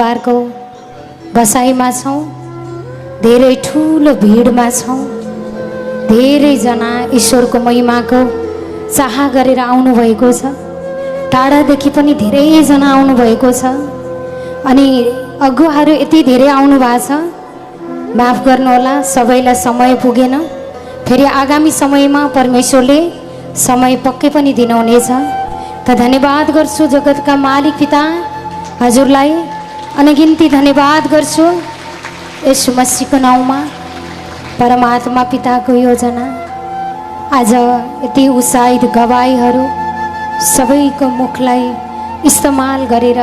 मंगलबारको बसाइमा छौं। धेरै ठुलो भिडमा छौं। धेरैजना ईश्वरको महिमाको चाह गरेर आउनु भएको छ। टाढादेखि पनि धेरैजना आउनु भएको छ। अनि अगुवाहरू यति धेरै आउनु भएको छ, माफ गर्नुहोला सबैलाई समय पुगेन। फेरि आगामी समयमा परमेश्वरले समय पक्कै पनि दिनुहुनेछ। त धन्यवाद गर्छु जगतका मालिक पिता, हजुरलाई अनगिन्ती धन्यवाद गर्छु यीशु मसीहको नाउँमा। परमात्मा पिताको योजना आज यति उत्साहित गवाईहरू सबैको मुखलाई इस्तेमाल गरेर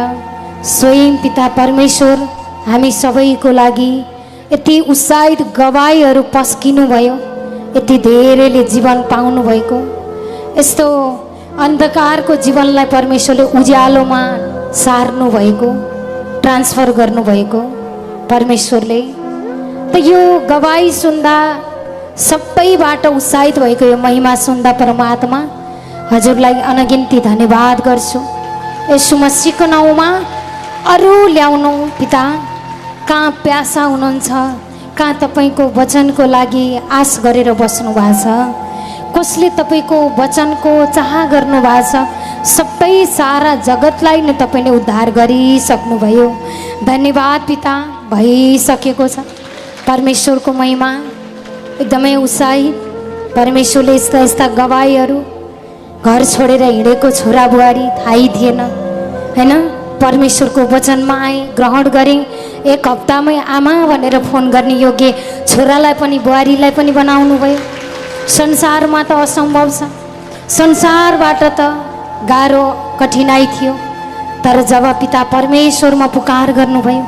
स्वयं पिता परमेश्वर हामी सबैको लागि यति उत्साहित गवाईहरू पस्किनु भयो। यति धेरैले जीवन पाउनु भएको, यस्तो अन्धकारको जीवनलाई परमेश्वरले उज्यालोमा सार्नु भएको, ट्रान्सफर गर्नु भएको परमेश्वरले। त यो गवाई सुन्दा सबैबाट उत्साहित भएको यो महिमा सुन्दा परमात्मा हजुरलाई अनगिन्ती धन्यवाद गर्छु यीशु मसीहको नाउँमा। अरू ल्याउनु पिता, कहाँ प्यासा हुनुहुन्छ, कहाँ तपाईँको वचनको लागि आश गरेर बस्नु भएको छ, कसले तपाईँको वचनको चाह गर्नु भएको छ, सबै सारा जगतलाई नै तपाईँले उद्धार गरिसक्नुभयो। धन्यवाद पिता, भइसकेको छ। परमेश्वरको महिमा एकदमै उत्साहित। परमेश्वरले यस्ता यस्ता गवाईहरू घर छोडेर हिँडेको छोरा बुहारी थाहै थिएन हैन, परमेश्वरको वचनमा आए, ग्रहण गरेँ। एक हप्तामै आमा भनेर फोन गर्ने योग्य छोरालाई पनि बुहारीलाई पनि बनाउनु भयो। संसारमा त असम्भव छ, संसारबाट त गाह्रो कठिनाइ थियो, तर जब पिता परमेश्वरमा पुकार गर्नुभयो,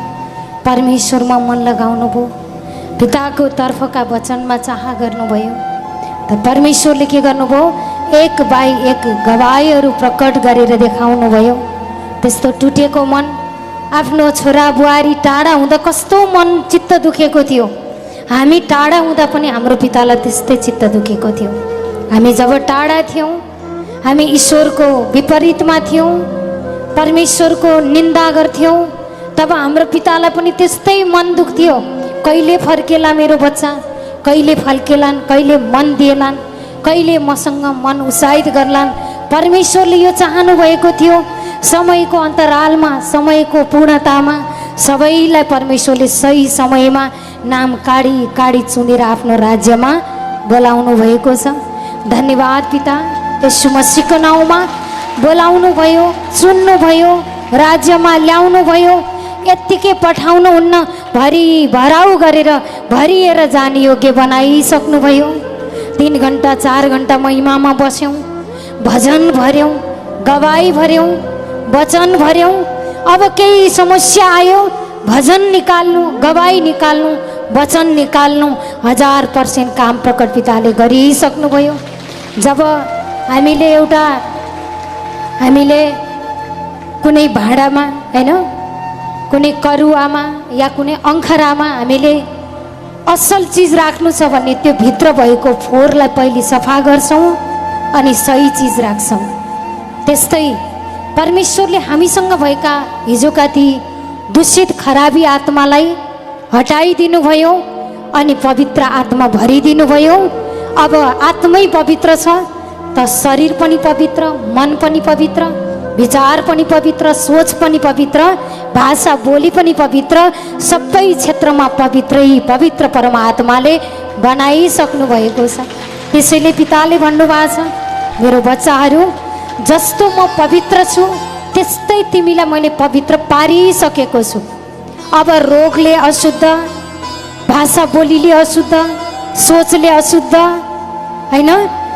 परमेश्वरमा मन लगाउनु भयो, पिताको तर्फका वचनमा चाह गर्नुभयो, त परमेश्वरले के गर्नुभयो, एक बाई एक गवाईहरू प्रकट गरेर देखाउनु भयो। त्यस्तो टुटेको मन, आफ्नो छोरा बुहारी टाढा हुँदा कस्तो मन चित्त दुखेको थियो। हामी टाढा हुँदा पनि हाम्रो पितालाई त्यस्तै चित्त दुखेको थियो। हामी जब टाढा थियौँ, हामी ईश्वरको विपरीतमा थियौँ, परमेश्वरको निन्दा गर्थ्यौँ, तब हाम्रो पितालाई पनि त्यस्तै मन दुख्थ्यो। कहिले फर्केला मेरो बच्चा, कहिले फर्केलान्, कहिले मन दिएलान्, कहिले मसँग मन उत्साहित गर्लान्। परमेश्वरले यो चाहनु भएको थियो। समयको अन्तरालमा, समयको पूर्णतामा सबैलाई परमेश्वरले सही समयमा नाम काढी काढी चुनेर आफ्नो राज्यमा बोलाउनु भएको छ। धन्यवाद पिता, यीशु मसीहको नाउँमा बोलाउनु भयो, चुन्नु भयो, राज्यमा ल्याउनु भयो। यत्तिकै पठाउनु हुन्न, भरि भराउ गरेर भरिएर जाने योग्य बनाइसक्नुभयो। 3 घन्टा 4 घन्टा महिमामा बस्यौँ, भजन भर्यौँ, गवाई भर्यौँ, वचन भर्यौँ। अब केही समस्या आयो, भजन निकाल्नु, गवाई निकाल्नु, वचन निकाल्नु, 1000% काम प्रकट पिताले गरिसक्नुभयो। जब हामीले कुनै भाँडामा हैन, कुनै करुवामा या कुनै अङ्खरामा हामीले असल चिज राख्नु छ भने त्यो भित्र भएको फोहोरलाई पहिले सफा गर्छौँ अनि सही चिज राख्छौँ। त्यस्तै परमेश्वरले हामीसँग भएका हिजोका ती दूषित खराबी आत्मालाई हटाइदिनु भयो अनि पवित्र आत्मा भरिदिनु भयो। अब आत्मै पवित्र छ त शरीर पनि पवित्र, मन पनि पवित्र, विचार पनि पवित्र, सोच पनि पवित्र, भाषा बोली पनि पवित्र, सबै क्षेत्रमा पवित्रै पवित्र परमात्माले बनाइसक्नु भएको छ। त्यसैले पिताले भन्नुभएको छ, मेरो बच्चाहरू जस्तो म पवित्र छु त्यस्तै तिमीलाई मैले पवित्र पारिसकेको छु। अब रोगले अशुद्ध, भाषा बोलीले अशुद्ध, सोचले अशुद्ध हैन,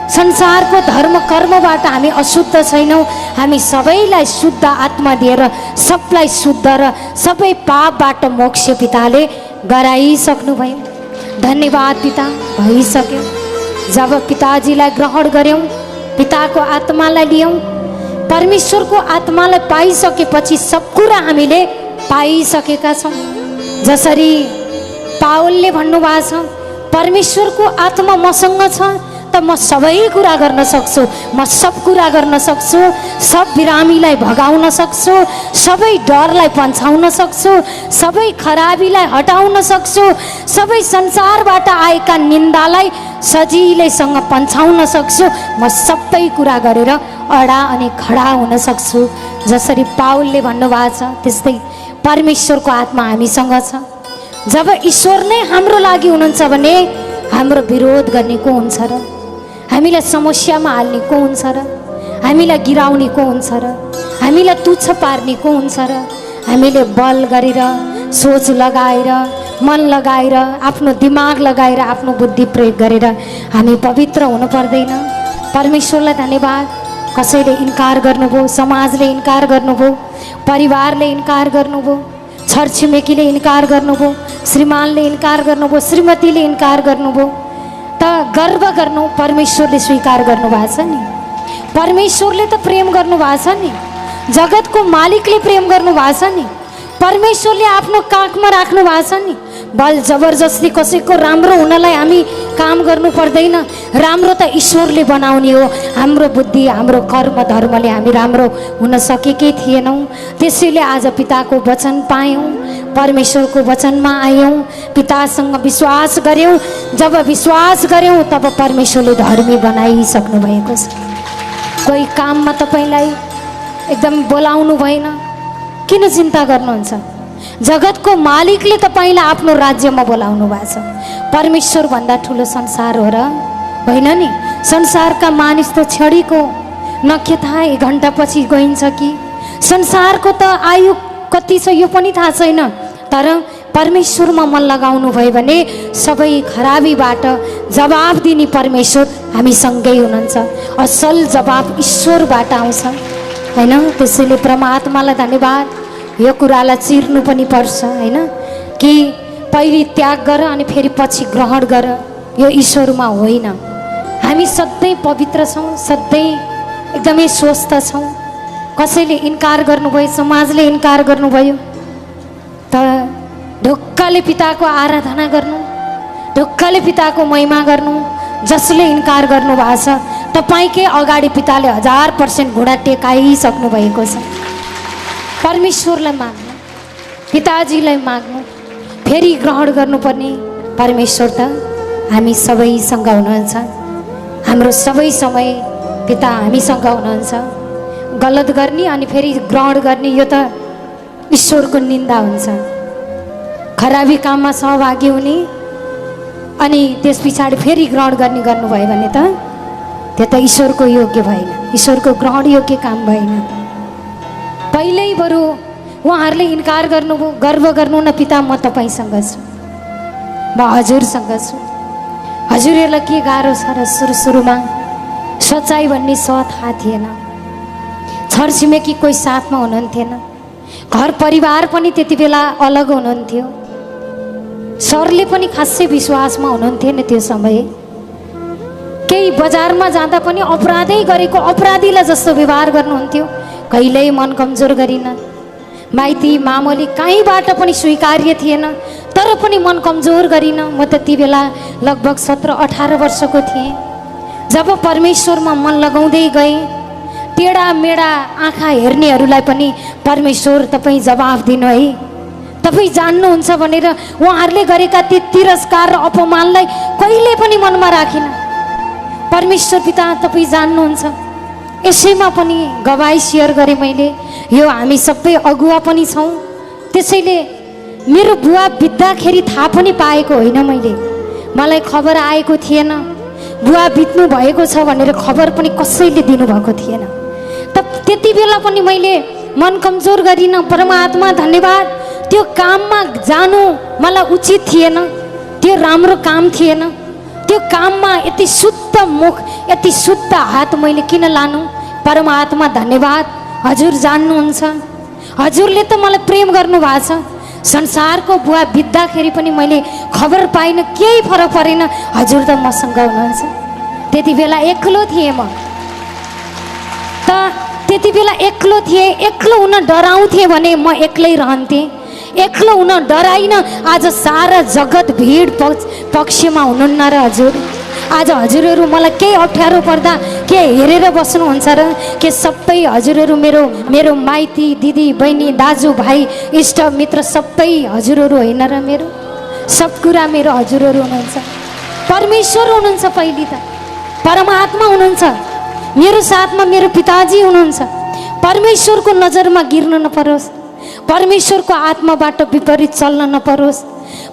संसारको धर्म कर्मबाट हामी अशुद्ध छैनौँ। हामी सबैलाई शुद्ध आत्मा दिएर सबलाई शुद्ध र सबै पापबाट मोक्ष पिताले गराइसक्नुभयो। धन्यवाद पिता, भइसक्यो। जब पिताजीलाई ग्रहण गऱ्यौँ, पिताको आत्मालाई लियौँ, परमेश्वरको आत्मालाई पाइसकेपछि सब कुरा हामीले पाइसकेका छौँ। जसरी पावलले भन्नुभएको छ, परमेश्वरको आत्मा मसँग छ त म सबै कुरा गर्न सक्छु, म सब कुरा गर्न सक्छु, सब बिरामीलाई भगाउन सक्छु, सबै डरलाई पन्छाउन सक्छु, सबै खराबीलाई हटाउन सक्छु, सबै संसारबाट आएका निन्दालाई सजिलैसँग पन्छाउन सक्छु, म सबै कुरा गरेर अडा अनि खडा हुन सक्छु। जसरी पाउलले भन्नुभएको छ त्यस्तै परमेश्वरको आत्मा हामीसँग छ। जब ईश्वर नै हाम्रो लागि हुनुहुन्छ भने हाम्रो विरोध गर्ने को हुन्छ र? हामीलाई समस्यामा हाल्ने को हुन्छ र? हामीलाई गिराउने को हुन्छ र? हामीलाई तुच्छ पार्ने को हुन्छ र? हामीले बल गरेर, सोच लगाएर, मन लगाएर, आफ्नो दिमाग लगाएर, आफ्नो बुद्धि प्रयोग गरेर हामी पवित्र हुनु पर्दैन। परमेश्वरलाई धन्यवाद। कसैले इन्कार गर्नुभयो, समाजले इन्कार गर्नुभयो, परिवारले इन्कार गर्नुभयो, छरछिमेकीले इन्कार गर्नुभयो, श्रीमानले इन्कार गर्नुभयो, श्रीमतीले इन्कार गर्नुभयो, त गर्व गर्नु परमेश्वरले स्वीकार गर्नुभएको छ नि। परमेश्वरले त प्रेम गर्नुभएको छ नि। जगतको मालिकले प्रेम गर्नुभएको छ नि। परमेश्वरले आफ्नो काखमा राख्नु भएको छ नि। बल जबरजस्ती कसैको राम्रो हुनलाई हामी काम गर्नु पर्दैन। राम्रो त ईश्वरले बनाउने हो। हाम्रो बुद्धि, हाम्रो कर्म धर्मले हामी राम्रो हुन सकेकै थिएनौँ। त्यसैले आज पिताको वचन पायौँ, परमेश्वरको वचनमा आयौँ, पितासँग विश्वास गऱ्यौँ। जब विश्वास गऱ्यौँ तब परमेश्वरले धर्मी बनाइसक्नु भएको छ। कोही काममा तपाईँलाई एकदम बोलाउनु भएन, किन चिन्ता गर्नुहुन्छ? जगतको मालिकले तपाईँलाई आफ्नो राज्यमा बोलाउनु भएको छ। परमेश्वर भन्दा ठुलो संसार हो र होइन नि? संसारका मानिस त क्षणिको, न के थाहा 1 घन्टा पछि गइन्छ कि। संसारको त आयु कति छ यो पनि थाहा छैन। तर परमेश्वरमा मन लगाउनु भयो भने सबै खराबीबाट जवाब दिने परमेश्वर हामीसँगै हुनुहुन्छ। असल जवाब ईश्वरबाट आउँछ होइन? त्यसैले परमात्मालाई धन्यवाद। यो कुरालाई चिर्नु पनि पर्छ होइन? कि पहिले त्याग गर अनि फेरि पछि ग्रहण गर, यो ईश्वरमा होइन। हामी सधैँ पवित्र छौँ, सधैँ एकदमै स्वस्थ छौँ। कसैले इन्कार गर्नुभयो, समाजले इन्कार गर्नुभयो, त ढुक्कले पिताको आराधना गर्नु, ढुक्कले पिताको महिमा गर्नु। जसले इन्कार गर्नुभएको छ तपाईँकै अगाडि पिताले 1000% घुँडा टेकाइसक्नु भएको छ। परमेश्वरलाई माग्नु, पिताजीलाई माग्नु, फेरि ग्रहण गर्नुपर्ने परमेश्वर त हामी सबैसँग हुनुहुन्छ। हाम्रो सबै समय पिता हामीसँग हुनुहुन्छ। गलत गर्ने अनि फेरि ग्रहण गर्ने यो त ईश्वरको निन्दा हुन्छ। खराबी काममा सहभागी हुने अनि त्यस पछाडि फेरि ग्रहण गर्ने गर्नुभयो भने त त्यो त ईश्वरको योग्य भएन, ईश्वरको ग्रहण योग्य काम भएन। पहिल्यै बरु उहाँहरूले इन्कार गर्नुभयो, गर्व गर्नु न पिता म तपाईँसँग छु, म हजुरसँग छु। हजुरहरूलाई के गाह्रो छ र? सुरुमा सच्चाइ भन्ने थाहा थिएन, छरछिमेकी कोही साथमा हुनुहुन्थेन, घर परिवार पनि त्यति बेला अलग हुनुहुन्थ्यो, सरले पनि खासै विश्वासमा हुनुहुन्थेन त्यो समय। केही बजारमा जाँदा पनि अपराधै गरेको अपराधीलाई जस्तो व्यवहार गर्नुहुन्थ्यो। कहिल्यै मन कमजोर गरिन। माइती मामली कहीँबाट पनि स्वीकार्य थिएन, तर पनि मन कमजोर गरिन। म त्यति बेला लगभग 17-18 वर्षको थिएँ। जब परमेश्वरमा मन लगाउँदै गएँ, टेढा मेढा आँखा हेर्नेहरूलाई पनि परमेश्वर तपाईँ जवाफ दिनु है, तपाईँ जान्नुहुन्छ भनेर उहाँहरूले गरेका ती तिरस्कार र अपमानलाई कहिले पनि मनमा राखिन। परमेश्वर पिता तपाईँ जान्नुहुन्छ। यसैमा पनि गवाई सेयर गरेँ मैले। यो हामी सबै अगुवा पनि छौँ। त्यसैले मेरो बुवा बित्दाखेरि थाहा पनि पाएको होइन मैले, मलाई खबर आएको थिएन। बुवा बित्नु भएको छ भनेर खबर पनि कसैले दिनुभएको थिएन। त त्यति बेला पनि मैले मन कमजोर गरिनँ। परमात्मा धन्यवाद। त्यो काममा जानु मलाई उचित थिएन, त्यो राम्रो काम थिएन। त्यो काममा यति शुद्ध मुख, यति शुद्ध हात मैले किन लानु? परमात्मा धन्यवाद। हजुर जान्नुहुन्छ, हजुरले त मलाई प्रेम गर्नुभएको छ। संसारको बुवा बित्दाखेरि पनि मैले खबर पाइनँ, केही फरक परेन। हजुर त मसँग हुनुहुन्छ। त्यति बेला एक्लो थिएँ म त, त्यति बेला एक्लो थिएँ। एक्लो हुन डराउँथेँ भने म एक्लै रहन्थेँ। एक्लो हुन डराइन। आज सारा जगत भिड पक्षमा हुनुहुन्न र हजुर, आज हजुरहरू मलाई केही अप्ठ्यारो पर्दा के हेरेर बस्नुहुन्छ र? के सबै हजुरहरू मेरो माइती दिदी बहिनी दाजु भाइ इष्ट मित्र सबै हजुरहरू होइन र? मेरो सब कुरा मेरो हजुरहरू हुनुहुन्छ। परमेश्वर हुनुहुन्छ, पहिले त परमात्मा हुनुहुन्छ, मेरो साथमा मेरो पिताजी हुनुहुन्छ। परमेश्वरको नजरमा गिर्न नपरोस्, परमेश्वरको आत्माबाट विपरीत चल्न नपरोस्,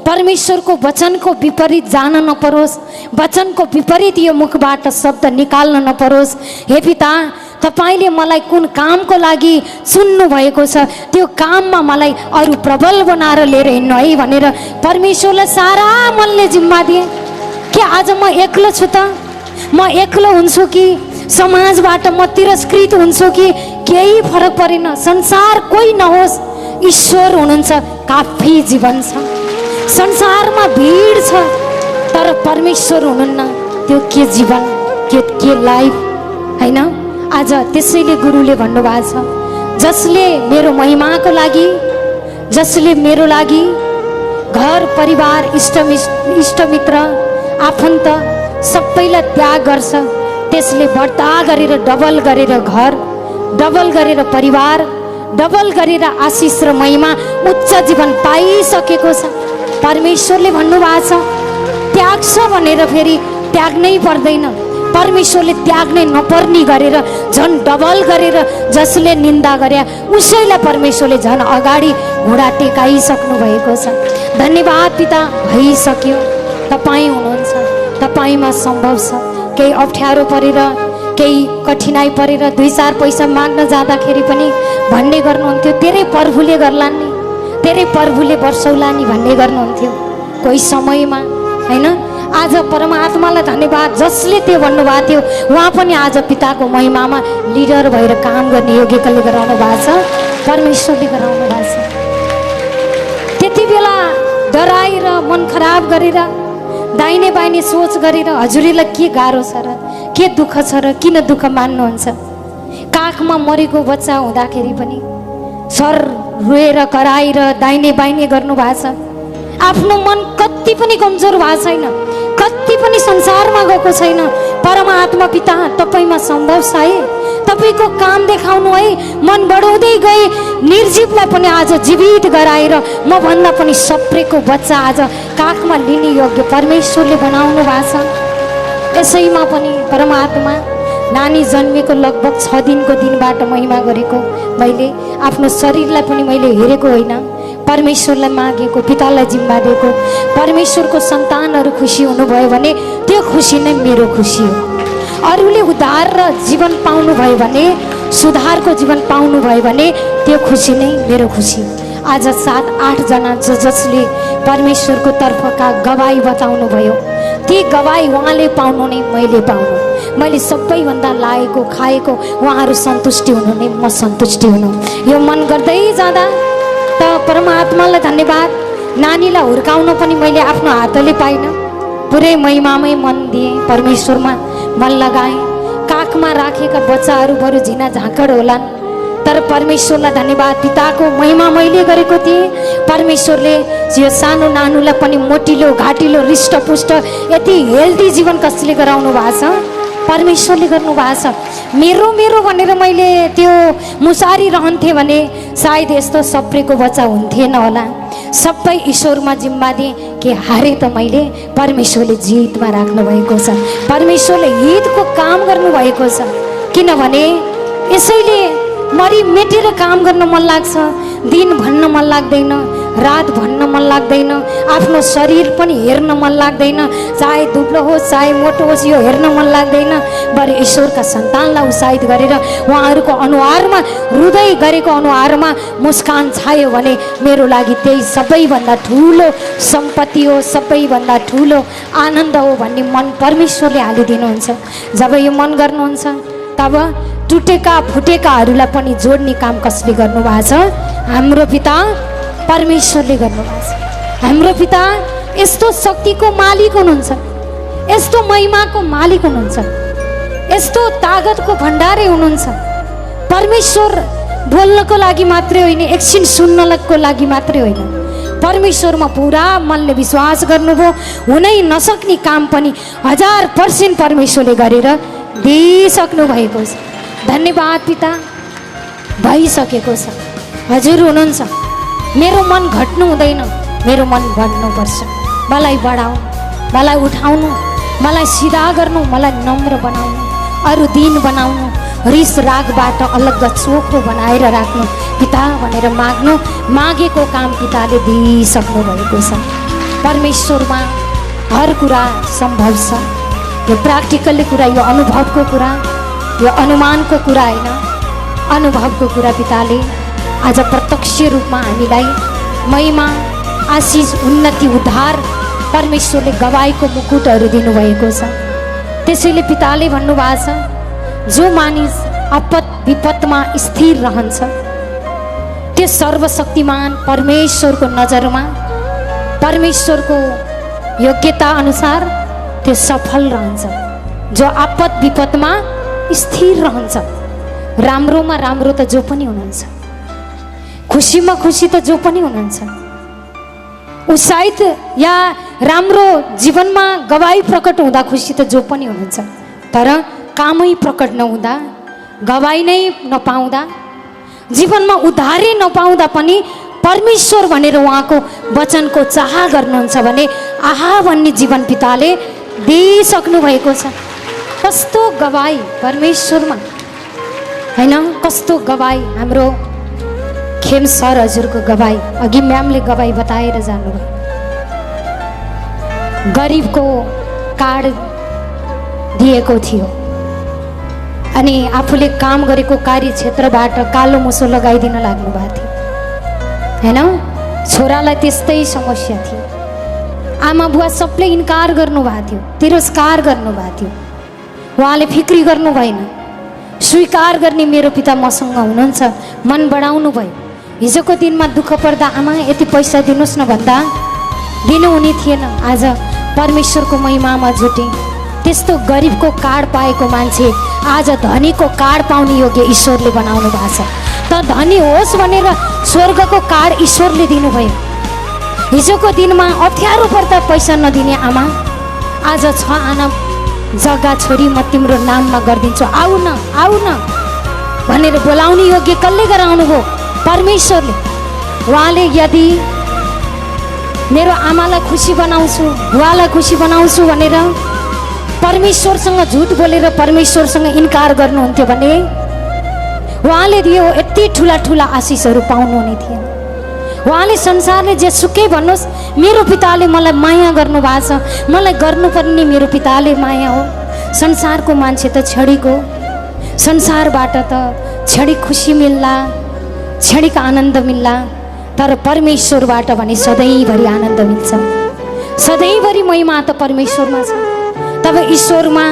परमेश्वरको वचनको विपरीत जान नपरोस्, वचनको विपरीत यो मुखबाट शब्द निकाल्न नपरोस्। हे पिता, तपाईँले मलाई कुन कामको लागि चुन्नु भएको छ त्यो काममा मलाई अरू प्रबल बनाएर लिएर हिँड्नु है भनेर परमेश्वरलाई सारा मनले जिम्मा दिएँ। के आज म एक्लो छु त? म एक्लो हुन्छु कि समाजबाट म तिरस्कृत हुन्छु कि केही फरक परेन। संसार कोही नहोस्, ईश्वर हुनुहुन्छ, काफी जीवन छ। संसारमा भिड छ तर परमेश्वर हुनुहुन्न, त्यो के जीवन, के लाइफ हैन? आज त्यसैले गुरुले भन्नुभएको छ, जसले मेरो महिमाको लागि, जसले मेरो लागि घर परिवार इष्टमित्र आफन्त सबैलाई त्याग गर्छ, त्यसले बढ्ता गरेर डबल गरेर घर, डबल गरेर परिवार, डबल गरेर आशिष र महिमा उच्च जीवन पाइसकेको छ। परमेश्वरले भन्नुभएको छ, त्याग्छ भनेर फेरि त्याग्नै पर्दैन, परमेश्वरले त्याग्नै नपर्ने गरेर झन् डबल गरेर जसले निन्दा गरे उसैलाई परमेश्वरले झन् अगाडि घोडा टेकाइसक्नु भएको छ। धन्यवाद पिता, भइसक्यो। तपाईँ हुनुहुन्छ, तपाईँमा सम्भव छ। केही अप्ठ्यारो परेर, केही कठिनाइ परेर 2-4 पैसा माग्न जाँदाखेरि पनि भन्ने गर्नुहुन्थ्यो, तेरै प्रभुले गर्लान् नि, तेरै प्रभुले वर्षौला नि भन्ने गर्नुहुन्थ्यो कोही समयमा हैन। आज परमात्मालाई धन्यवाद, जसले त्यो भन्नुभएको थियो उहाँ पनि आज पिताको महिमामा लिडर भएर काम गर्ने योग्यताले गराउनु भएको छ, परमेश्वरले गराउनु भएको छ। त्यति बेला डराएर मन खराब गरेर दाहिने बाहिने सोच गरेर हजुरलाई के गाह्रो छ र, के दुःख छ र, किन दुःख मान्नुहुन्छ? काखमा मरेको बच्चा हुँदाखेरि पनि सर रोएर कराएर दाहिने बाहिने गर्नु भएको छ। आफ्नो मन कति पनि कमजोर भएको छैन, कति पनि संसारमा गएको छैन। परमात्मा पिता तपाईँमा सम्भव छ है, तपाईँको काम देखाउनु है। मन बढाउँदै गए निर्जीवलाई पनि आज जीवित गराएर म भन्दा पनि सप्रेको बच्चा आज काखमा लिने योग्य परमेश्वरले बनाउनु भएको छ। यसैमा पनि परमात्मा नानी जन्मेको लगभग 6 दिनको दिनबाट महिमा गरेको मैले आफ्नो शरीरलाई पनि मैले हेरेको होइन, परमेश्वरलाई मागेको, पितालाई जिम्मा दिएको। परमेश्वरको सन्तानहरू खुसी हुनुभयो भने त्यो खुसी नै मेरो खुसी हो। अरूले उद्धार र जीवन पाउनुभयो भने, सुधारको जीवन पाउनुभयो भने त्यो खुसी नै मेरो खुसी हो। आज 7-8 जना जसले परमेश्वरको तर्फका गवाई बताउनु भयो, ती गवाई उहाँले पाउनु नै मैले पाउनु। मैले सबैभन्दा लागेको खाएको उहाँहरू सन्तुष्टि हुनु नै म सन्तुष्टि हुनु। यो मन गर्दै जाँदा त परमात्मालाई धन्यवाद। नानीलाई हुर्काउन पनि मैले आफ्नो हातले पाइनँ, पुरै महिमामै मन दिएँ, परमेश्वरमा मन लगाएँ। काखमा राखेका बच्चाहरू बरु झिना झाँकड होलान्, तर परमेश्वरलाई धन्यवाद, पिताको महिमा मैले गरेको थिएँ। परमेश्वरले यो सानो नानुलाई पनि मोटिलो घाटिलो हृष्टपुष्ट यति हेल्दी जीवन कसले गराउनु भएको छ? परमेश्वरले गर्नु भएको छ। मेरो मेरो भनेर मैले त्यो मुसारी रहन्थेँ भने सायद यस्तो सप्रेको बच्चा हुन्थेन होला। सबै ईश्वरमा जिम्मा दिएँ कि हारे त मैले, परमेश्वरले जितमा राख्नु भएको छ, परमेश्वरले हितको काम गर्नुभएको छ। किनभने यसैले मरि मेटेर काम गर्न मन लाग्छ, दिन भन्न मन लाग्दैन, रात भन्न मन लाग्दैन, आफ्नो शरीर पनि हेर्न मन लाग्दैन, चाहे दुब्लो होस् चाहे मोटो होस् यो हेर्न मन लाग्दैन। बरु ईश्वरका सन्तानलाई उत्साहित गरेर उहाँहरूको अनुहारमा, हृदय गरेको अनुहारमा मुस्कान छायो भने मेरो लागि त्यही सबैभन्दा ठुलो सम्पत्ति हो, सबैभन्दा ठुलो आनन्द हो भन्ने मन परमेश्वरले हालिदिनुहुन्छ। जब यो मन गर्नुहुन्छ तब टुटेका फुटेकाहरूलाई पनि जोड्ने काम कसले गर्नुभएको छ? हाम्रो पिता परमेश्वरले गर्नुभएको छ। हाम्रो पिता यस्तो शक्तिको मालिक हुनुहुन्छ, यस्तो महिमाको मालिक हुनुहुन्छ, यस्तो तागतको भण्डारै हुनुहुन्छ। परमेश्वर बोल्नको लागि मात्रै होइन, एकछिन सुन्नको लागि मात्रै होइन, परमेश्वरमा पुरा मनले विश्वास गर्नुभयो, हुनै नसक्ने काम पनि 1000% परमेश्वरले गरेर दिइसक्नु भएको छ। धन्यवाद पिता, भइसकेको छ। हजुर हुनुहुन्छ, मेरो मन घट्नु हुँदैन, मेरो मन बढ्नुपर्छ। मलाई बढाउनु, मलाई उठाउनु, मलाई सिधा गर्नु, मलाई नम्र बनाउनु, अरू दिन बनाउनु, रिस रागबाट अलग चोखो बनाएर राख्नु पिता भनेर माग्नु। मागेको काम पिताले दिइसक्नु भएको छ। परमेश्वरमा हर कुरा सम्भव छ। यो प्र्याक्टिकल्ली कुरा, यो अनुभवको कुरा, यो अनुमानको कुरा होइन, अनुभवको कुरा पिताले आज प्रत्यक्ष रूपमा हामीलाई महिमा, आशिष, उन्नति, उद्धार परमेश्वरले गवाईको मुकुटहरू दिनुभएको छ। त्यसैले पिताले भन्नुभएको छ, जो मानिस आपद विपदमा स्थिर रहन्छ त्यो सर्वशक्तिमान परमेश्वरको नजरमा, परमेश्वरको योग्यता अनुसार त्यो सफल रहन्छ। जो आपद विपदमा स्थिर रहन्छ, राम्रोमा राम्रो त जो पनि हुनुहुन्छ, खुसीमा खुसी त जो पनि हुनुहुन्छ, उत्साहित या राम्रो जीवनमा गवाई प्रकट हुँदा खुसी त जो पनि हुनुहुन्छ, तर कामै प्रकट नहुँदा, गवाई नै नपाउँदा, जीवनमा उद्धारै नपाउँदा पनि परमेश्वर भनेर उहाँको वचनको चाह गर्नुहुन्छ भने आहा भन्ने जीवन पिताले दिइसक्नु भएको छ। कस्तो गवाई परमेश्वरमा, होइन? कस्तो गवाई हाम्रो खेम सर हजुरको गवाई, अघि म्यामले गवाई बताएर जानुभयो। गरिबको कार्ड दिएको थियो अनि आफूले काम गरेको कार्यक्षेत्रबाट कालो मुसो लगाइदिन लाग्नु भएको थियो, होइन? छोरालाई त्यस्तै समस्या थियो, आमा बुवा सबले इन्कार गर्नुभएको थियो, तिरस्कार गर्नुभएको थियो। उहाँले फिक्री गर्नु भएन, स्वीकार गर्ने मेरो पिता मसँग हुनुहुन्छ, मन बढाउनु भयो। हिजोको दिनमा दुःख पर्दा आमा यति पैसा दिनुहोस् न भन्दा दिनुहुने थिएन, आज परमेश्वरको महिमामा जुटे। त्यस्तो गरिबको कार्ड पाएको मान्छे आज धनीको कार्ड पाउने योग्य ईश्वरले बनाउनु भएको छ। त धनी होस् भनेर स्वर्गको कार्ड ईश्वरले दिनुभयो। हिजोको दिनमा अप्ठ्यारो पर्दा पैसा नदिने आमा आज छ आना जग्गा छोरी म तिम्रो नाममा गरिदिन्छु, आऊ न आऊ न भनेर बोलाउने योग्य कसले गराउनु भयो? परमेश्वरले। उहाँले यदि मेरो आमालाई खुसी बनाउँछु, बुवालाई खुसी बनाउँछु भनेर परमेश्वरसँग झुट बोलेर परमेश्वरसँग इन्कार गर्नुहुन्थ्यो भने उहाँले दियो यति ठुला ठुला आशिषहरू पाउनुहुने थिएन। उहाँले संसारले जेसुकै भन्नुहोस्, मेरो पिताले मलाई माया गर्नुभएको छ, मलाई गर्नुपर्ने मेरो पिताले माया हो। संसारको मान्छे त क्षणिको, संसारबाट त क्षणिक खुसी मिल्ला, क्षणिक आनन्द मिल्ला, तर परमेश्वरबाट भने सधैँभरि आनन्द मिल्छ, सधैँभरि महिमा त परमेश्वरमा छ। तब ईश्वरमा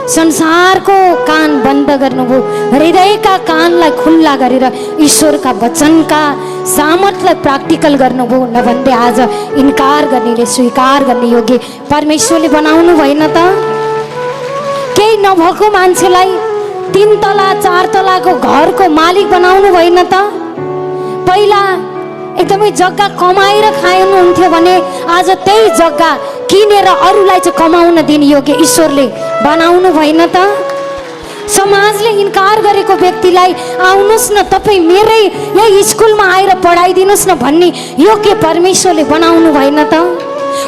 संसारको कान बन्द गर्नुभयो, हृदयका कानलाई खुल्ला गरेर ईश्वरका वचनका सामर्थ्यलाई प्र्याक्टिकल गर्नुभयो। नभन्दै आज इन्कार गर्नेले स्वीकार गर्ने योग्य परमेश्वरले बनाउनु भएन त? केही नभएको मान्छेलाई 3 तला 4 तलाको घरको मालिक बनाउनु भएन त? पहिला एकदमै जग्गा कमाएर खानुहुन्थ्यो भने आज त्यही जग्गा किनेर अरूलाई चाहिँ कमाउन दिने योग्य ईश्वरले बनाउनु भएन त? समाजले इन्कार गरेको व्यक्तिलाई आउनुहोस् न तपाईँ मेरै यही स्कुलमा आएर पढाइदिनुहोस् न भन्ने योग्य परमेश्वरले बनाउनु भएन त?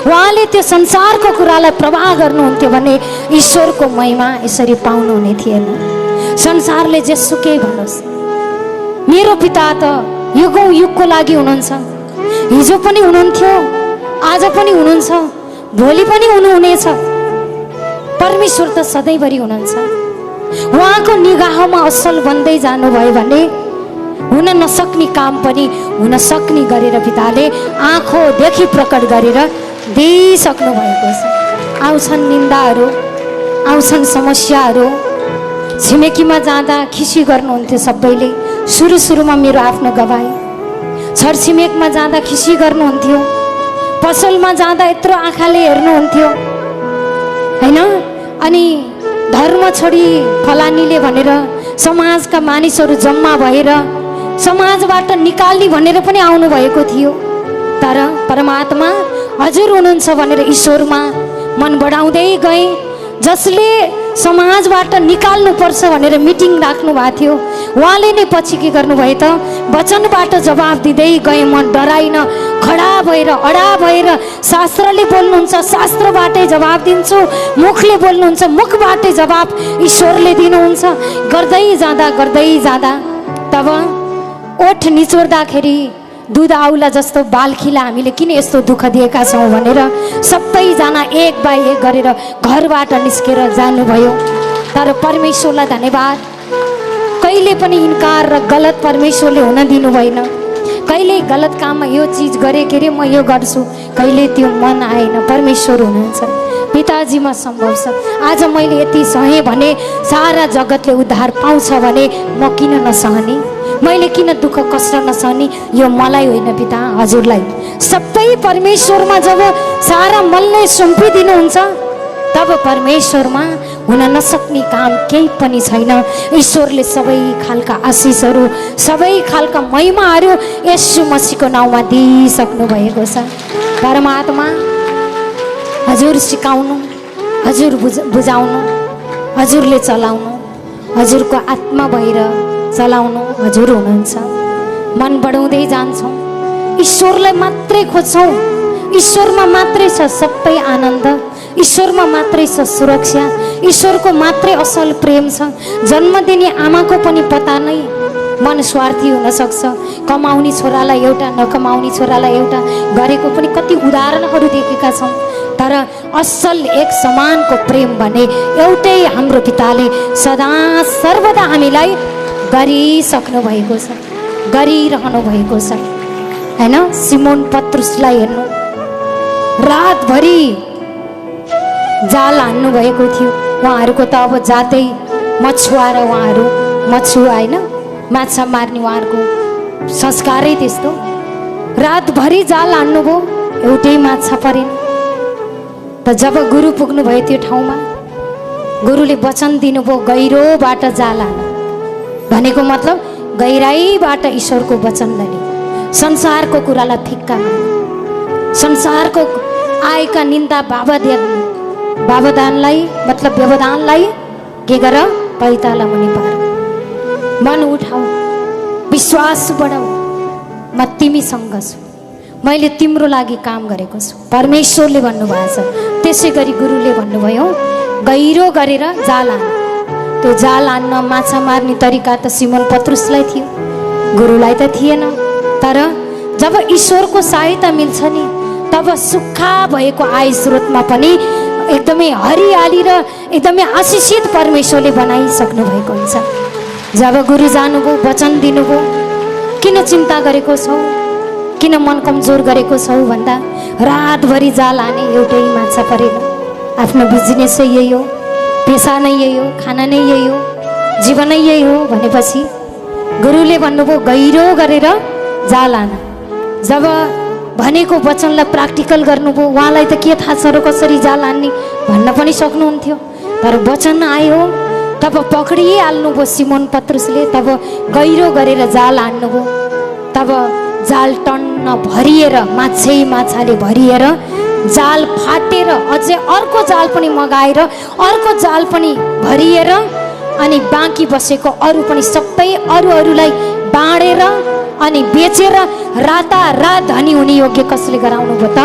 उहाँले त्यो संसारको कुरालाई प्रवाह गर्नुहुन्थ्यो भने ईश्वरको महिमा यसरी पाउनुहुने थिएन। संसारले जेसुकै भनोस्, मेरो पिता त युगौँ युगको लागि हुनुहुन्छ, हिजो पनि हुनुहुन्थ्यो, आज पनि हुनुहुन्छ, भोलि पनि हुनुहुनेछ। परमेश्वर त सधैँभरि हुनुहुन्छ। उहाँको निगाहमा असल बन्दै जानुभयो भने हुन नसक्ने काम पनि हुन सक्ने गरेर पिताले आँखोदेखि प्रकट गरेर दिइसक्नु भएको छ। आउँछन् निन्दाहरू, आउँछन् समस्याहरू। छिमेकीमा जाँदा खिसी गर्नुहुन्थ्यो सबैले, सुरुमा मेरो आफ्नो गवाई। छरछिमेकमा जाँदा खिसी गर्नुहुन्थ्यो, पसलमा जाँदा यत्रो आँखाले हेर्नुहुन्थ्यो, होइन? अनि धर्म छोडी फलानीले भनेर समाजका मानिसहरू जम्मा भएर समाजबाट निकाल्ने भनेर पनि आउनुभएको थियो। तर परमात्मा हजुर हुनुहुन्छ भनेर ईश्वरमा मन बढाउँदै गए। जसले समाजबाट निकाल्नुपर्छ भनेर मिटिङ राख्नु भएको थियो, उहाँले नै पछि के गर्नुभयो त वचनबाट जवाब दिँदै गए। म डराइन, खडा भएर अडा भएर शास्त्रले बोल्नुहुन्छ शास्त्रबाटै जवाब दिन्छु, मुखले बोल्नुहुन्छ मुखबाटै जवाब ईश्वरले दिनुहुन्छ। गर्दै जाँदा तब ओठ निचोर्दाखेरि दुध आउला जस्तो बालखीलाई हामीले किन यस्तो दुःख दिएका छौँ भनेर सबैजना एक बाई एक गरेर घरबाट निस्केर जानुभयो। तर परमेश्वरलाई धन्यवाद, कहिले पनि इन्कार र गलत परमेश्वरले हुन दिनु भएन। कहिले गलत काममा यो चिज गरे के अरे म यो गर्छु, कहिले त्यो मन आएन। परमेश्वर हुनुहुन्छ, पिताजीमा सम्भव छ। आज मैले यति सहेँ भने सारा जगतले उद्धार पाउँछ भने म किन नसहने, मैले किन दुःख कष्ट नसहने? यो मलाई होइन पिता, हजुरलाई। सबै परमेश्वरमा जब सारा मनले सुम्पिदिनुहुन्छ तब परमेश्वरमा हुन नसक्ने काम केही पनि छैन। ईश्वरले सबै खालका आशिषहरू सबै खालका महिमाहरू येशू मसीहको नाउँमा दिइसक्नु भएको छ। परमात्मा हजुर सिकाउनु, हजुर बुझाउनु, हजुरले चलाउनु, हजुरको आत्मा भएर चलाउनु हजुर हुनुहुन्छ। मन बढाउँदै जान्छौँ, ईश्वरलाई मात्रै खोज्छौँ। ईश्वरमा मात्रै छ सबै आनन्द, ईश्वरमा मात्रै छ सुरक्षा, ईश्वरको मात्रै असल प्रेम छ। जन्म दिने आमाको पनि पता नै मन स्वार्थी हुनसक्छ। कमाउने छोरालाई एउटा, नकमाउने छोरालाई एउटा गरेको पनि कति उदाहरणहरू देखेका छौँ। तर असल एक समानको प्रेम भने एउटै हाम्रो पिताले सदा सर्वदा हामीलाई गरिसक्नु भएको छ, गरिरहनु भएको छ हैन। सिमोन पत्रुसलाई हेर्नु, रातभरि जाल हान्नु भएको थियो। उहाँहरूको त अब जातै मछुवार, उहाँहरू मछुवा होइन, माछा मार्ने उहाँहरूको संस्कारै त्यस्तो। रातभरि जाल हान्नुभयो, एउटै माछा परेन। त जब गुरु पुग्नुभयो त्यो ठाउँमा, गुरुले वचन दिनुभयो गहिरोबाट जाल हान भनेको मतलब गहिराईबाट ईश्वरको वचन लिने, संसारको कुरालाई फिक्का मान्ने, संसारको आएका निन्दा बावदानलाई मतलब व्यवधानलाई के गर पैताला मुनि पार। मन उठाऊ, विश्वास बढाऊ, म तिमीसँग छु, मैले तिम्रो लागि काम गरेको छु परमेश्वरले भन्नुभएको छ। त्यसै गरी गुरुले भन्नुभयो गहिरो गरेर जाल हान। त्यो जाल हान्न माछा मार्ने तरिका त सिमोन पत्रुसलाई थियो, गुरुलाई त थिएन। तर जब ईश्वरको सहायता मिल्छ नि तब सुक्खा भएको आय स्रोतमा पनि एकदमै हरियाली र एकदमै आशिषित परमेश्वरले बनाइसक्नु भएको हुन्छ। जब गुरु जानुभयो, वचन दिनुभयो, किन चिन्ता गरेको छौ, किन मन कमजोर गरेको छौ भन्दा रातभरि जाल हाने एउटै माछा परेन। आफ्नो बिजनेसै यही हो, पेसा नै यही हो, खाना नै यही हो, जीवन नै यही हो भनेपछि गुरुले भन्नुभयो गहिरो गरेर जाल हान। जब भनेको वचनलाई प्र्याक्टिकल गर्नुभयो, उहाँलाई त के थाहा छ र कसरी जाल हान्ने भन्न पनि सक्नुहुन्थ्यो। तर वचन आयो तब पक्रिहाल्नुभयो सिमोन पत्रुसले। तब गहिरो गरेर जाल हान्नुभयो। तब जाल टन्न भरिएर माछाले भरिएर जाल फाटेर अझै अर्को जाल पनि मगाएर अर्को जाल पनि भरिएर अनि बाँकी बसेको अरू पनि सबै अरूलाई बाँडेर अनि बेचेर रातारात धनी हुने योग्य कसले गराउनु भयो त?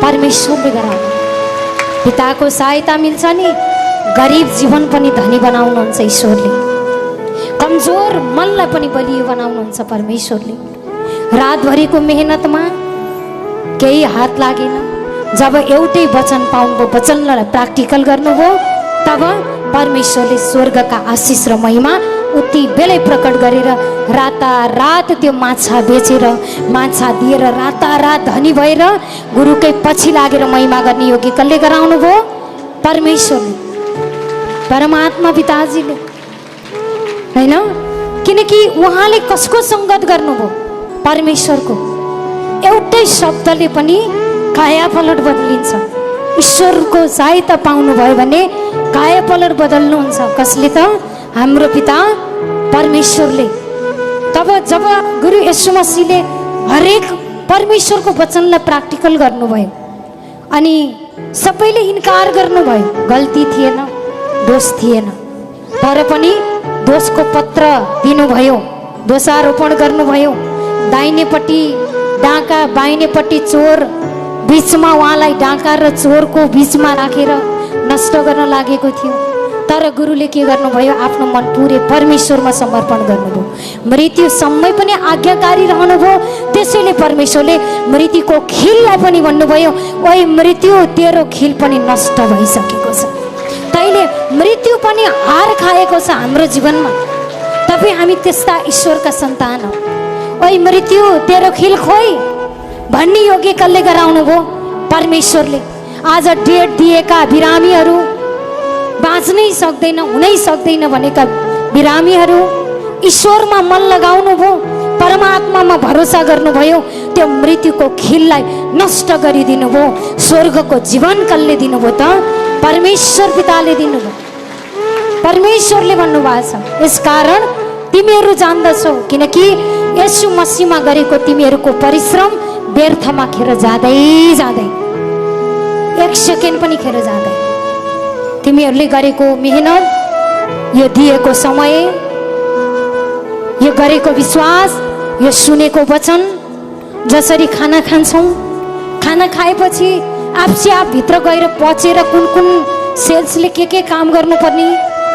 परमेश्वरले गराउनु। पिताको सहायता मिल्छ नि, गरिब जीवन पनि धनी बनाउनुहुन्छ ईश्वरले, कमजोर मनलाई पनि बलियो बनाउनुहुन्छ परमेश्वरले। रातभरिको मेहनतमा केही हात लागेन। जब एउटै वचन पाउनुभयो, वचनलाई प्र्याक्टिकल गर्नुभयो, तब परमेश्वरले स्वर्गका आशिष र महिमा उति बेलै प्रकट गरेर रातारात त्यो माछा बेचेर माछा दिएर रातारात धनी भएर गुरुकै पछि लागेर महिमा गर्ने योग्य कसले गराउनु भयो? परमेश्वरले, परमात्मा पिताजीले होइन। किनकि उहाँले कसको सङ्गत गर्नुभयो? परमेश्वरको। एउटै शब्दले पनि कायापलट बदलिन्छ। ईश्वरको सहायता पाउनुभयो भने कायापलट बदल्नुहुन्छ। कसले त? हाम्रो पिता परमेश्वरले। तब जब गुरु येशू मसीहले हरेक परमेश्वरको वचनलाई प्र्याक्टिकल गर्नुभयो अनि सबैले इन्कार गर्नुभयो। गल्ती थिएन, दोष थिएन, तर पनि दोषको पत्र दिनुभयो, दोषारोपण गर्नुभयो। दाहिनेपट्टि डाका, बाहिनेपट्टि चोर, बिचमा उहाँलाई डाका र चोरको बिचमा राखेर नष्ट गर्न लागेको थियो। तर गुरुले के गर्नुभयो? आफ्नो मन पुरै परमेश्वरमा समर्पण गर्नुभयो। मृत्युसम्मै पनि आज्ञाकारी रहनुभयो। त्यसैले परमेश्वरले मृत्युको खिललाई पनि भन्नुभयो, ओइ मृत्यु, तेरो खिल पनि नष्ट भइसकेको छ। तैले मृत्यु पनि हार खाएको छ हाम्रो जीवनमा। तपाईँ हामी त्यस्ता ईश्वरका सन्तान हौ। ओइ मृत्यु, तेरो खिल खोइ भन्ने योग्य कसले गराउनु भयो? परमेश्वरले। आज डेट दिएका बिरामीहरू, बाँच्नै सक्दैन, हुनै सक्दैन भनेका बिरामीहरू ईश्वरमा मन लगाउनु भयो, परमात्मामा भरोसा गर्नुभयो, त्यो मृत्युको खिललाई नष्ट गरिदिनु भयो। स्वर्गको जीवन कसले दिनुभयो त? परमेश्वर पिताले दिनुभयो। परमेश्वरले भन्नुभएको छ, यसकारण तिमीहरू जान्दछौ किनकि येशू मसीहमा गरेको तिमीहरूको परिश्रम व्यर्थमा खेर जाँदै जाँदैन, एक सेकेन्ड पनि खेर जाँदैन। तिमीहरूले गरेको मेहनत, यो दिएको समय, यो गरेको विश्वास, यो सुनेको वचन, जसरी खाना खान्छौँ, खाना खाएपछि आफसे आप भित्र गएर पचेर कुन कुन सेल्सले के काम गर्नुपर्ने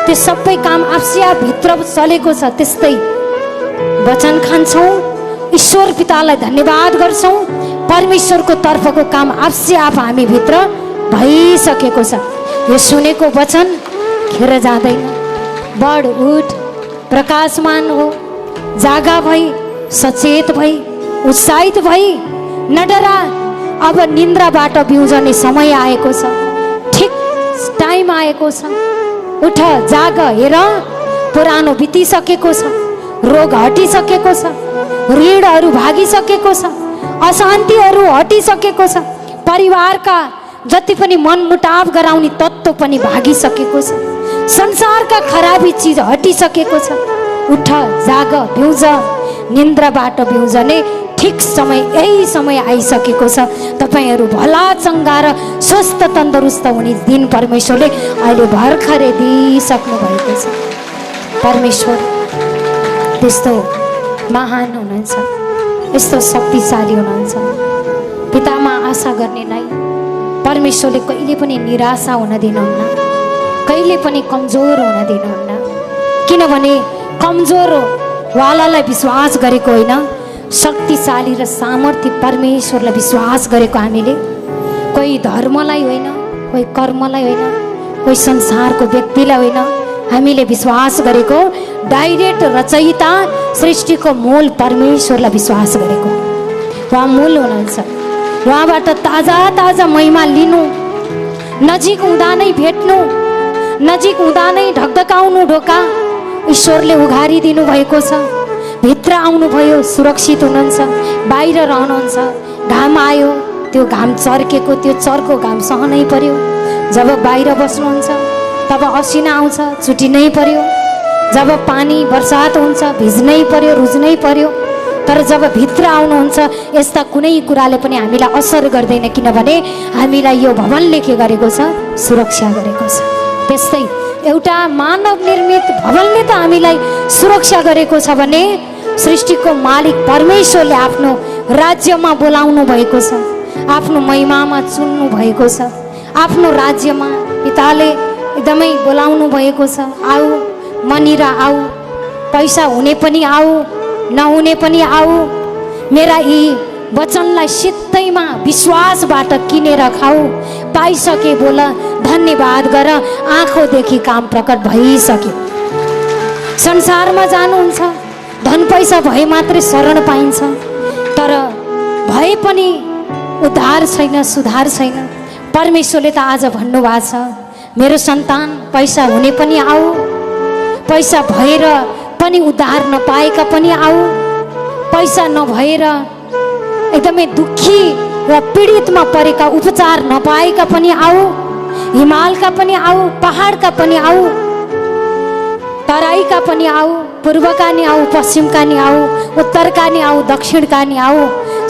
त्यो सबै काम आफसे आप भित्र चलेको छ। त्यस्तै वचन खान्छौँ, ईश्वर पितालाई धन्यवाद गर्छौँ, परमेश्वरको तर्फको काम आफसे आप हामी भित्र भइसकेको छ। यो सुनेको वचन खेर जाँदैन। बढ उठ, प्रकाशमान हो, जागा भई, सचेत भई, उत्साहित भई, नडरा। अब निन्द्राबाट बिउजने समय आएको छ, ठिक टाइम आएको छ। उठ, जाग, हेर, पुरानो बितिसकेको छ, रोग हटिसकेको छ, ऋणहरू भागिसकेको छ, अशान्तिहरू हटिसकेको छ, परिवारका जति पनि मनमुटाव गराउने तत्त्व पनि भागिसकेको छ, संसारका खराबी चिज हटिसकेको छ। उठ, जाग, बिउज, निन्द्राबाट बिउजने ठिक समय, यही समय आइसकेको छ। तपाईँहरू भला चङ्गा र स्वस्थ तन्दुरुस्त हुने दिन परमेश्वरले अहिले भर्खरै दिइसक्नु भएको छ। परमेश्वर त्यस्तो महान हुनुहुन्छ, यस्तो शक्तिशाली हुनुहुन्छ। पितामा आशा गर्नेलाई परमेश्वरले कहिले पनि निराशा हुन दिनुहुन्न, कहिले पनि कमजोर हुन दिनुहुन्न। किनभने कमजोर वालालाई विश्वास गरेको होइन, शक्तिशाली र सामर्थ्य परमेश्वरलाई विश्वास गरेको हामीले कोही धर्मलाई होइन, कोही कर्मलाई होइन, कोही संसारको व्यक्तिलाई होइन, हामीले विश्वास गरेको डाइरेक्ट रचयिता सृष्टिको मूल परमेश्वरलाई विश्वास गरेको। उहाँ मूल हुनुहुन्छ, उहाँबाट ताजा ताजा महिमा लिनु, नजिक हुँदा नै भेट्नु, नजिक हुँदा नै ढकढकाउनु ढोका ईश्वरले उघारिदिनु भएको छ। भित्र आउनुभयो, सुरक्षित हुनुहुन्छ, बाहिर रहनुहुन्छ। घाम आयो, त्यो घाम चर्केको, त्यो चर्को घाम सहनै पर्यो। जब बाहिर बस्नुहुन्छ तब असिना आउँछ, छुटिनै पर्यो। जब पानी बर्सात हुन्छ भिज्नै पर्यो, रुज्नै पर्यो। तर जब भित्र आउनुहुन्छ यस्ता कुनै कुराले पनि हामीलाई असर गर्दैन, किनभने हामीलाई यो भवनले के गरेको छ? सुरक्षा गरेको छ। त्यस्तै एउटा मानव निर्मित भवनले त हामीलाई सुरक्षा गरेको छ भने सृष्टिको मालिक परमेश्वरले आफ्नो राज्यमा बोलाउनु भएको छ, आफ्नो महिमामा चुन्नु भएको छ, आफ्नो राज्यमा पिताले एकदमै बोलाउनु भएको छ। आऊ मनिर आऊ, पैसा हुने पनि आऊ, नहुने पनि आऊ, मेरा यी वचनलाई सित्तैमा विश्वासबाट किनेर खाऊ। पाइसके बोल, धन्यवाद गर, आँखोदेखि काम प्रकट भइसक्यो। संसारमा जानुहुन्छ, धन पैसा भए मात्रै शरण पाइन्छ, तर भए पनि उद्धार छैन, सुधार छैन। परमेश्वरले त आज भन्नुभएको छ, मेरो सन्तान पैसा हुने पनि आऊ, पैसा भएर पनि उद्धार नपाएका पनि आऊ, पैसा नभएर एकदमै दुखी र पीडितमा परेका उपचार नपाएका पनि आऊ, हिमालका पनि आऊ, पहाडका पनि आऊ, तराईका पनि आऊ, पूर्वका नि आऊ, पश्चिमका नि आऊ, उत्तरका नि आऊ दक्षिणका नि आऊ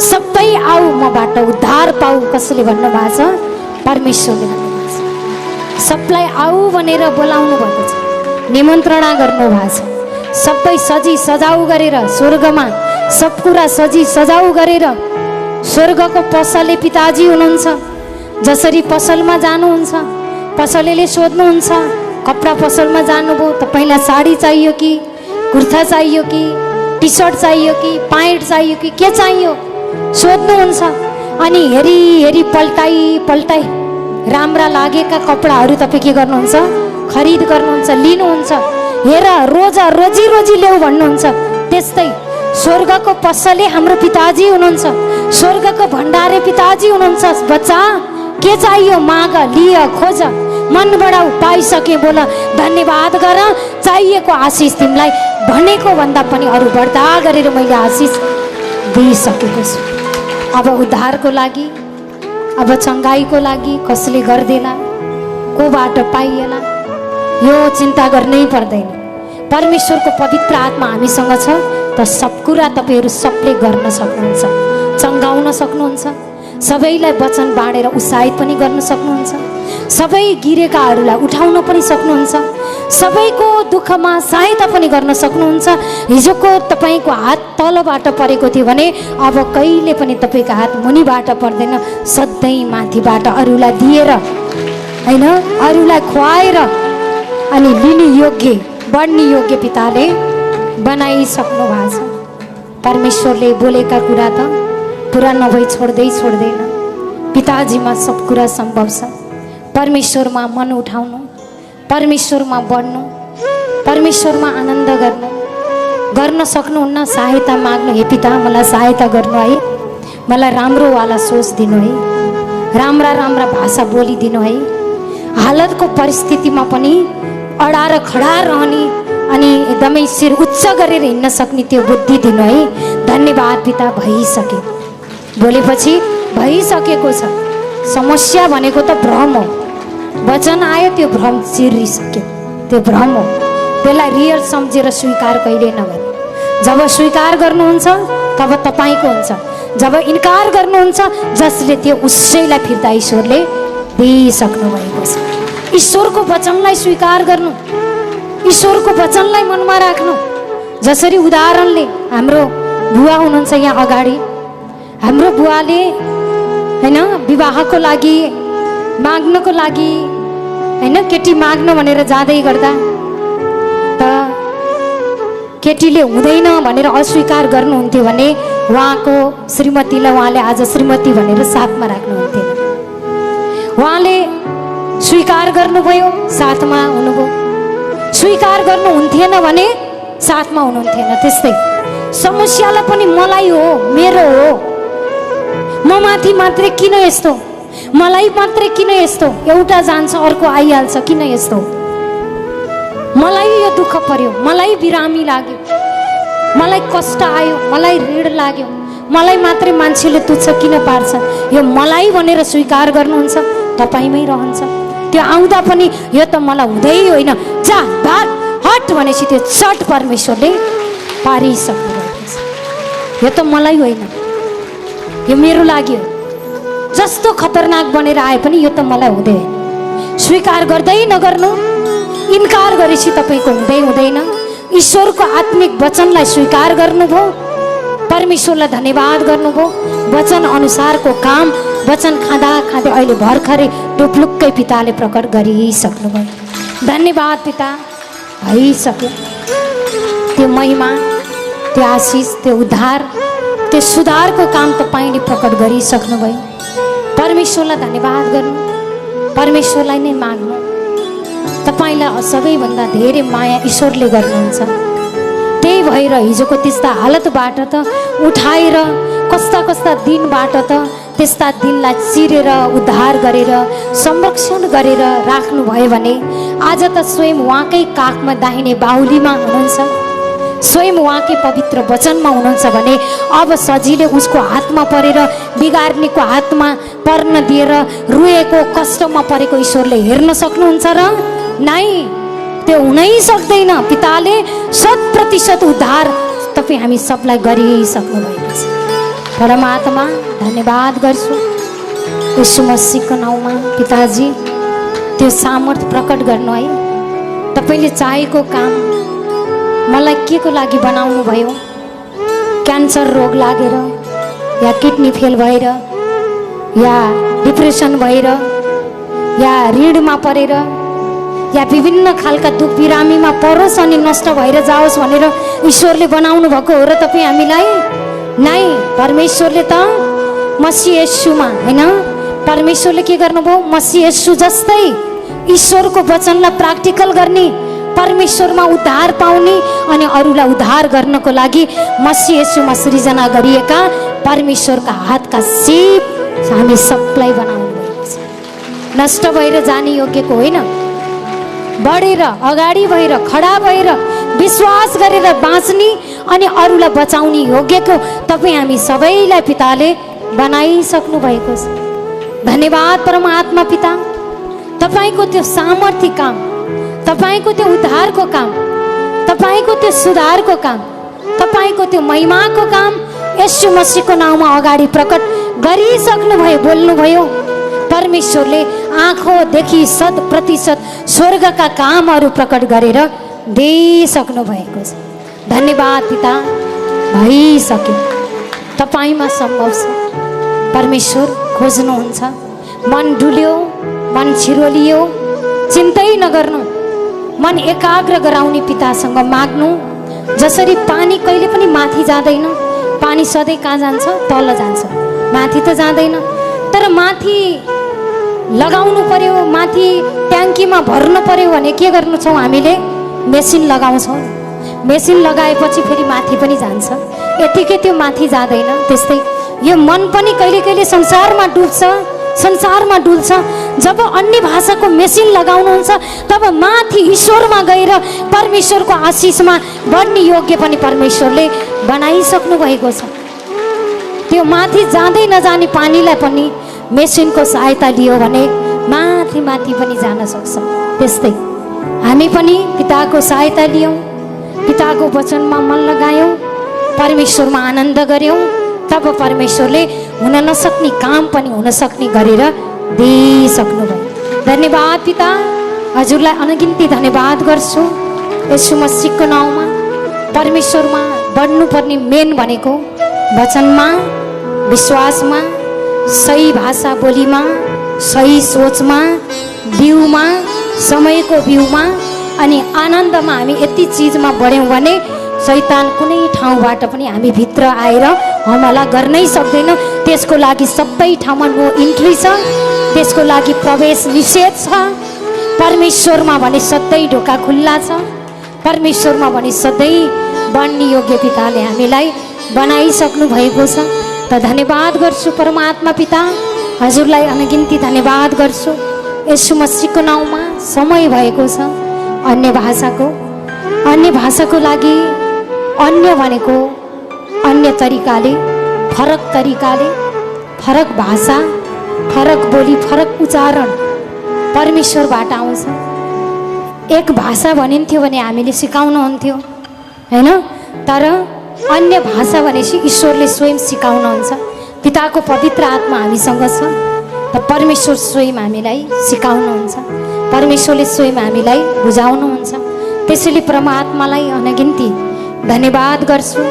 सबै आऊ मबाट उद्धार पाऊ। कसले भन्नुभएको छ? परमेश्वरले भन्नुभएको छ। सबलाई आऊ भनेर बोलाउनु भएको छ, निमन्त्रणा गर्नुभएको छ। सबै सजी सजाउ गरेर स्वर्गमा सब कुरा सजी सजाउ गरेर स्वर्गको पसले पिताजी हुनुहुन्छ। जसरी पसलमा जानुहुन्छ पसलेले सोध्नुहुन्छ, कपडा पसलमा जानुभयो तपाईँलाई साडी चाहियो कि कुर्ता चाहियो कि टी सर्ट चाहियो कि प्यान्ट चाहियो कि के चाहियो सोध्नुहुन्छ। अनि हेरी हेरी पल्टाई पल्टाई राम्रा लागेका कपडाहरू तपाईँ के गर्नुहुन्छ? खरिद गर्नुहुन्छ, लिनुहुन्छ। हेर रोज रोजी रोजी ल्याऊ भन्नुहुन्छ। त्यस्तै स्वर्गको पसले हाम्रो पिताजी हुनुहुन्छ, स्वर्गको भण्डारे पिताजी हुनुहुन्छ। बच्चा के चाहियो? माग, लिय, खोज, मन बढाऊ, पाइसके बोल धन्यवाद गर। चाहिएको आशिष तिमीलाई भनेको भन्दा पनि अरू बढ्दा गरेर मैले आशिष दिइसकेको छु। अब उद्धारको लागि, अब चङ्गाइको लागि कसले गर्देला, कोबाट पाइएला, यो चिन्ता गर्नै पर्दैन। परमेश्वरको पवित्र आत्मा हामीसँग छ त सब कुरा तपाईँहरू सबले गर्न सक्नुहुन्छ, चङ्गाउन सक्नुहुन्छ, सबैलाई वचन बाँडेर उत्साहित पनि गर्न सक्नुहुन्छ, सबै गिरेकाहरूलाई उठाउन पनि सक्नुहुन्छ, सबैको दुःखमा सहायता पनि गर्न सक्नुहुन्छ। हिजोको तपाईँको हात तलबाट परेको थियो भने अब कहिले पनि तपाईँको हात मुनिबाट पर्दैन, सधैँ माथिबाट अरूलाई दिएर होइन, अरूलाई खुवाएर अनि लिने योग्य बढ्ने योग्य पिताले बनाइसक्नु भएको छ। परमेश्वरले बोलेका कुरा त पुरा नभई छोड्दैन। पिताजीमा सब कुरा सम्भव छ। परमेश्वरमा मन उठाउनु, परमेश्वरमा बढ्नु, परमेश्वरमा आनन्द गर्नु, गर्न सक्नुहुन्न सहायता माग्नु। हे पिता मलाई सहायता गर्नु है, मलाई राम्रोवाला सोच दिनु है, राम्रा राम्रा भाषा बोलिदिनु है, हालतको परिस्थितिमा पनि अडाएर खडा रहने अनि एकदमै शिर उच्च गरेर हिँड्न सक्ने त्यो बुद्धि दिनु है। धन्यवाद पिता, भइसक्यो। बोलेपछि भइसकेको छ। समस्या भनेको त भ्रम हो। वचन आयो त्यो भ्रम चिरिसक्यो, त्यो भ्रम हो। त्यसलाई रियल सम्झेर स्वीकार कहिले नगर्नु। जब स्वीकार गर्नुहुन्छ तब तपाईँको हुन्छ, जब इन्कार गर्नुहुन्छ जसले त्यो उसैलाई फिर्ता ईश्वरले दिइसक्नु भएको छ। ईश्वरको वचनलाई स्वीकार गर्नु, ईश्वरको वचनलाई मनमा राख्नु। जसरी उदाहरणले हाम्रो बुवा हुनुहुन्छ यहाँ अगाडि, हाम्रो बुवाले होइन विवाहको लागि माग्नको लागि होइन केटी माग्न भनेर जाँदै गर्दा त केटीले हुँदैन भनेर अस्वीकार गर्नुहुन्थ्यो भने उहाँको श्रीमतीलाई उहाँले आज श्रीमती भनेर साथमा राख्नुहुन्थ्यो। उहाँले स्वीकार गर्नुभयो, साथमा हुनुभयो। स्वीकार गर्नुहुन्थेन भने साथमा हुनुहुन्थेन। त्यस्तै समस्यालाई पनि मलाई हो, मेरो हो, म माथि मात्रै किन यस्तो, मलाई मात्रै किन यस्तो, एउटा जान्छ अर्को आइहाल्छ, किन यस्तो, मलाई यो दुःख पर्यो, मलाई बिरामी लाग्यो, मलाई कष्ट आयो, मलाई ऋण लाग्यो, मलाई मात्रै मान्छेले तुच्छ किन पार्छ, यो मलाई भनेर स्वीकार गर्नुहुन्छ तपाईँमै रहन्छ। त्यो आउँदा पनि यो त मलाई हुँदै होइन, जा भाग हट भनेपछि त्यो चट परमेश्वरले पारिसक्नु भएको छ। यो त मलाई होइन, यो मेरो लागि हो। जस्तो खतरनाक बनेर आए पनि यो त मलाई हुँदै होइन। स्वीकार गर्दै नगर्नु, इन्कार गरेपछि तपाईँको हुँदै हुँदैन। ईश्वरको आत्मिक वचनलाई स्वीकार गर्नुभयो, परमेश्वरलाई धन्यवाद गर्नुभयो, वचन अनुसारको काम वचन खाँदा खाँदै अहिले भर्खरै टुप्लुक्कै पिताले प्रकट गरिसक्नुभयो। धन्यवाद पिता, भइसक्यो। त्यो महिमा, त्यो आशिष, त्यो उद्धार, त्यो सुधारको काम तपाईँले प्रकट गरिसक्नुभयो। परमेश्वरलाई धन्यवाद गर्नु, परमेश्वरलाई नै माग्नु। तपाईँलाई सबैभन्दा धेरै माया ईश्वरले गर्नुहुन्छ। त्यही भएर हिजोको त्यस्ता हालतबाट त उठाएर, कस्ता कस्ता दिनबाट त त्यस्ता दिनलाई चिरेर उद्धार गरेर संरक्षण गरेर राख्नुभयो भने आज त स्वयं उहाँकै काखमा दाहिने बाहुलीमा हुनुहुन्छ, स्वयं उहाँकै पवित्र वचनमा हुनुहुन्छ भने अब सजिलै उसको हातमा परेर बिगार्नेको हातमा पर्न दिएर रोएको कष्टमा परेको ईश्वरले हेर्न सक्नुहुन्छ र? नै, त्यो हुनै सक्दैन। पिताले 100% उद्धार तपाईँ तपाईँ हामी सबलाई गरिसक्नु भएको छ। परमात्मा धन्यवाद गर्छु यीशु मसीहको नाउँमा। पिताजी त्यो सामर्थ्य प्रकट गर्नु है। तपाईँले चाहेको काम मलाई के को लागि बनाउनु भयो? क्यान्सर रोग लागेर या किडनी फेल भएर या डिप्रेसन भएर या ऋणमा परेर या विभिन्न खालका दुख बिरामीमा परोस् अनि नष्ट भएर जाओस् भनेर ईश्वरले बनाउनु भएको हो र तपाईँ हामीलाई? नै, परमेश्वरले त मसीह येशूमा हैन, परमेश्वरले के गर्नुभयो? मसीह येशू जस्तै ईश्वरको वचनलाई प्र्याक्टिकल गर्ने, परमेश्वरमा उद्धार पाउने अनि अरूलाई उद्धार गर्नको लागि मसीह येशूमा सृजना गरिएका परमेश्वरका हातका सीप हामी सबलाई बनाउनु भएको छ। नष्ट भएर जाने योग्यको होइन, बढेर अगाडि भएर खडा भएर विश्वास गरेर बाँच्ने अनि अरूलाई बचाउने योग्यको तपाईँ हामी सबैलाई पिताले बनाइसक्नु भएको छ। धन्यवाद परमात्मा पिता। तपाईँको त्यो सामर्थ्य काम, तपाईँको त्यो उद्धारको काम, तपाईँको त्यो सुधारको काम, तपाईँको त्यो महिमाको काम येशू मसीहको नाउँमा अगाडि प्रकट गरिसक्नुभयो, बोल्नुभयो। परमेश्वरले आँखोदेखि 100% स्वर्गका कामहरू प्रकट गरेर दिइसक्नु भएको छ। धन्यवाद पिता। भइसक्यो, तपाईँमा सम्भव छ। परमेश्वर खोज्नुहुन्छ। मन डुल्यो, मन छिरोलियो, चिन्तै नगर्नु, मन एकाग्र गराउने पितासँग माग्नु। जसरी पानी कहिले पनि माथि जाँदैन, पानी सधैँ कहाँ जान्छ? तल जान्छ, माथि त जाँदैन। तर माथि लगाउनु पर्यो, माथि ट्याङ्कीमा भर्नु पर्यो भने के गर्नु छौँ हामीले? मेसिन लगाउँछौँ। मेसिन लगाएपछि फेरि माथि पनि जान्छ, यतिकै त्यो माथि जाँदैन। त्यस्तै यो मन पनि कहिले कहिले संसारमा डुब्छ, संसारमा डुल्छ। जब अन्य भाषाको मेसिन लगाउनुहुन्छ तब माथि ईश्वरमा गएर परमेश्वरको आशिषमा बढ्ने योग्य पनि परमेश्वरले बनाइसक्नु भएको छ। त्यो माथि जाँदै नजाने पानीलाई पनि मेसिनको सहायता लियो भने माथि माथि पनि जान सक्छ। त्यस्तै हामी पनि पिताको सहायता लियौँ, पिताको वचनमा मन लगायौँ, परमेश्वरमा आनन्द गऱ्यौँ, तब परमेश्वरले हुन नसक्ने काम पनि हुन सक्ने गरेर दिइसक्नुभयो। धन्यवाद पिता। हजुरलाई अनगिन्ती धन्यवाद गर्छु येशू मसीहको नाउँमा। परमेश्वरमा बढ्नुपर्ने मेन भनेको वचनमा, विश्वासमा, सही भाषा बोलीमा, सही सोचमा, बिउमा, समयको बिउमा अनि आनन्दमा हामी यति चिजमा बढ्यौँ भने शैतान कुनै ठाउँबाट पनि हामी भित्र आएर हमला गर्नै सक्दैन। त्यसको लागि सबै ठाउँमा नो इन्ट्री छ, त्यसको लागि प्रवेश निषेध छ। परमेश्वरमा भने सधैँ ढोका खुल्ला छ, परमेश्वरमा भने सधैँ बढ्ने योग्य पिताले हामीलाई बनाइसक्नु भएको छ। त धन्यवाद गर्छु परमात्मा पिता। हजुरलाई अनगिन्ती धन्यवाद गर्छु येशू मसीहको नाउँमा। समय भएको छ अन्य भाषाको लागि। अन्य भनेको अन्य तरिकाले, फरक तरिकाले, फरक भाषा, फरक बोली, फरक उच्चारण परमेश्वरबाट आउँछ। एक भाषा भनिन्थ्यो भने हामीले सिकाउनुहुन्थ्यो हैन, तर अन्य भाषा भनेपछि ईश्वरले स्वयं सिकाउनुहुन्छ। पिताको पवित्र आत्मा हामीसँग छ, त परमेश्वर स्वयं हामीलाई सिकाउनुहुन्छ, परमेश्वरले स्वयं हामीलाई बुझाउनुहुन्छ। त्यसैले परमात्मालाई अनगिन्ती धन्यवाद गर्छु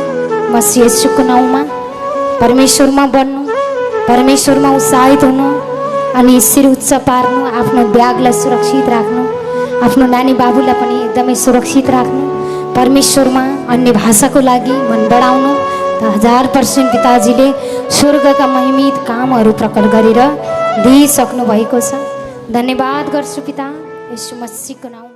मसीह येशूको नाउँमा। परमेश्वरमा बढ्नु, परमेश्वरमा उत्साहित हुनु अनि शिर उच्च पार्नु, आफ्नो ब्यागलाई सुरक्षित राख्नु, आफ्नो नानी बाबुलाई पनि एकदमै सुरक्षित राख्नु, परमेश्वरमा अन्य भाषाको लागि मन बढाउनु। त 1000% पिताजीले स्वर्गका महिमित कामहरू प्रकट गरेर दिइसक्नु भएको छ। धन्यवाद गर्छु पिता येशू मसीहको नाउँमा।